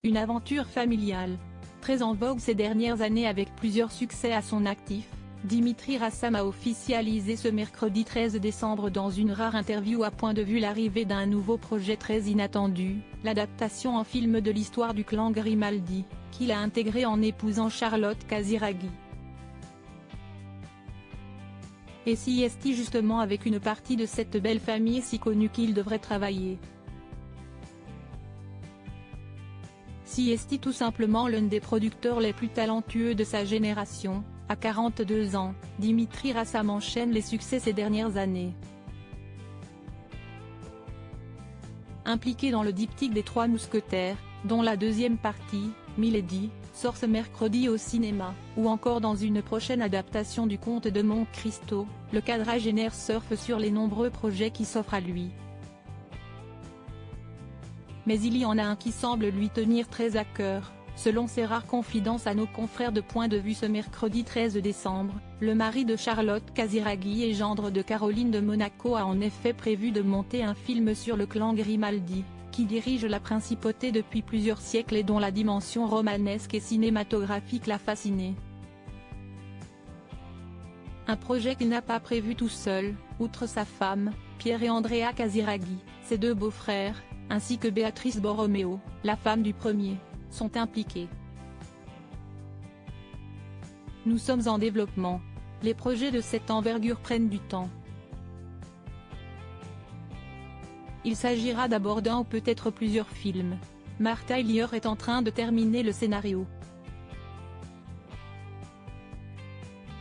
Une aventure familiale. Très en vogue ces dernières années avec plusieurs succès à son actif, Dimitri Rassam a officialisé ce mercredi 13 décembre dans une rare interview à Point de Vue l'arrivée d'un nouveau projet très inattendu, l'adaptation en film de l'histoire du clan Grimaldi, qu'il a intégré en épousant Charlotte Casiraghi. Et si est-il justement avec une partie de cette belle famille si connue qu'il devrait travailler? Si est-il tout simplement l'un des producteurs les plus talentueux de sa génération? À 42 ans, Dimitri Rassam enchaîne les succès ces dernières années. Impliqué dans le diptyque des Trois Mousquetaires, dont la deuxième partie, Milady, sort ce mercredi au cinéma, ou encore dans une prochaine adaptation du Comte de Monte Cristo, le quadragénaire surfe sur les nombreux projets qui s'offrent à lui. Mais il y en a un qui semble lui tenir très à cœur. Selon ses rares confidences à nos confrères de Point de Vue ce mercredi 13 décembre, le mari de Charlotte Casiraghi et gendre de Caroline de Monaco a en effet prévu de monter un film sur le clan Grimaldi, qui dirige la principauté depuis plusieurs siècles et dont la dimension romanesque et cinématographique l'a fasciné. Un projet qu'il n'a pas prévu tout seul, outre sa femme, Pierre et Andrea Casiraghi, ses deux beaux-frères, ainsi que Béatrice Borromeo, la femme du premier, sont impliqués. Nous sommes en développement. Les projets de cette envergure prennent du temps. Il s'agira d'abord d'un ou peut-être plusieurs films. Martha Hillier est en train de terminer le scénario.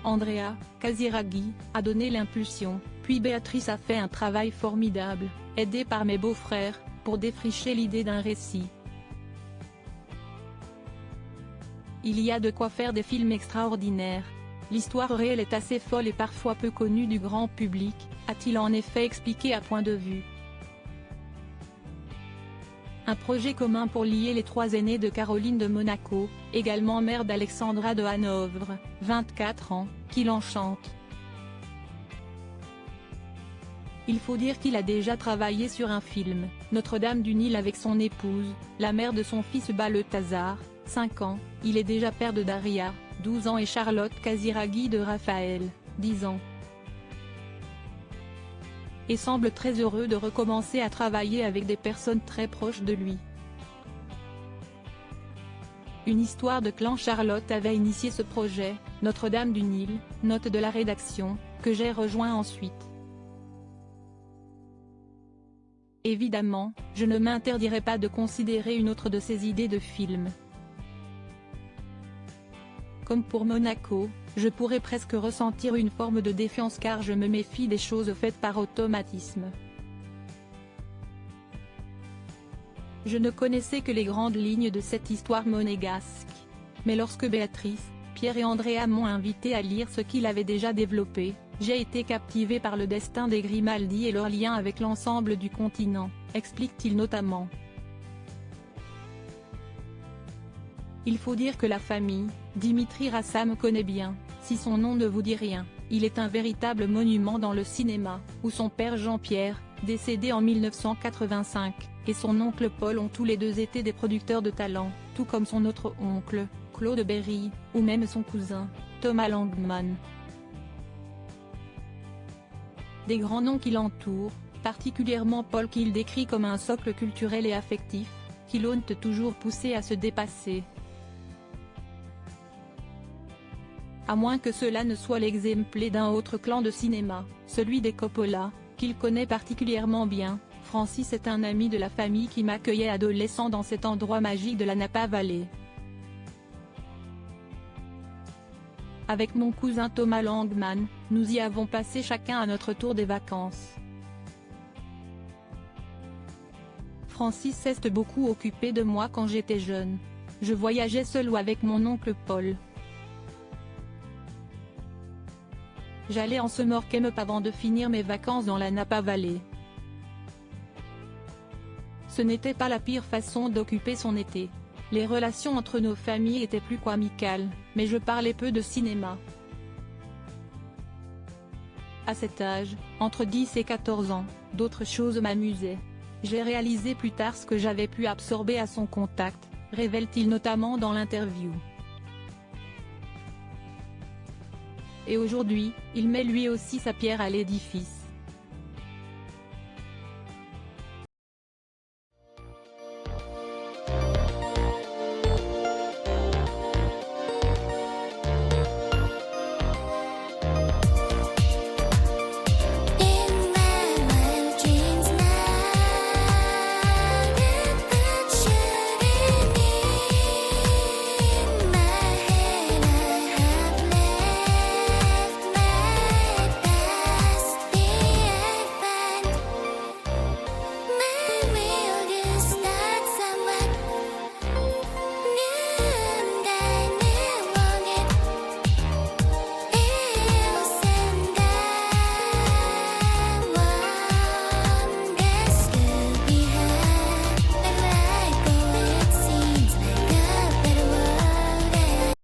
Andrea Casiraghi a donné l'impulsion, puis Béatrice a fait un travail formidable, aidée par mes beaux-frères, pour défricher l'idée d'un récit. Il y a de quoi faire des films extraordinaires. L'histoire réelle est assez folle et parfois peu connue du grand public, a-t-il en effet expliqué à Point de Vue. Un projet commun pour lier les trois aînés de Caroline de Monaco, également mère d'Alexandra de Hanovre, 24 ans, qui l'enchante. Il faut dire qu'il a déjà travaillé sur un film, Notre-Dame du Nil avec son épouse, la mère de son fils Balthazar, 5 ans, il est déjà père de Daria, 12 ans et Charlotte Casiraghi de Raphaël, 10 ans. Et semble très heureux de recommencer à travailler avec des personnes très proches de lui. Une histoire de clan. Charlotte avait initié ce projet, Notre-Dame du Nil, note de la rédaction, que j'ai rejoint ensuite. Évidemment, je ne m'interdirai pas de considérer une autre de ses idées de film. Comme pour Monaco, je pourrais presque ressentir une forme de défiance car je me méfie des choses faites par automatisme. Je ne connaissais que les grandes lignes de cette histoire monégasque. Mais lorsque Béatrice, Pierre et Andrea m'ont invité à lire ce qu'il avait déjà développé, j'ai été captivé par le destin des Grimaldi et leur lien avec l'ensemble du continent, explique-t-il notamment. Il faut dire que la famille, Dimitri Rassam connaît bien, si son nom ne vous dit rien, il est un véritable monument dans le cinéma, où son père Jean-Pierre, décédé en 1985, et son oncle Paul ont tous les deux été des producteurs de talent, tout comme son autre oncle, Claude Berry, ou même son cousin, Thomas Langman. Des grands noms qui l'entourent, particulièrement Paul qu'il décrit comme un socle culturel et affectif, qui l'ont toujours poussé à se dépasser. À moins que cela ne soit l'exemple d'un autre clan de cinéma, celui des Coppola, qu'il connaît particulièrement bien. Francis est un ami de la famille qui m'accueillait adolescent dans cet endroit magique de la Napa Valley. Avec mon cousin Thomas Langman, nous y avons passé chacun à notre tour des vacances. Francis s'est beaucoup occupé de moi quand j'étais jeune. Je voyageais seul ou avec mon oncle Paul. J'allais en summer camp avant de finir mes vacances dans la Napa Valley. Ce n'était pas la pire façon d'occuper son été. Les relations entre nos familles étaient plus qu'amicales, mais je parlais peu de cinéma. À cet âge, entre 10 et 14 ans, d'autres choses m'amusaient. J'ai réalisé plus tard ce que j'avais pu absorber à son contact, révèle-t-il notamment dans l'interview. Et aujourd'hui, il met lui aussi sa pierre à l'édifice.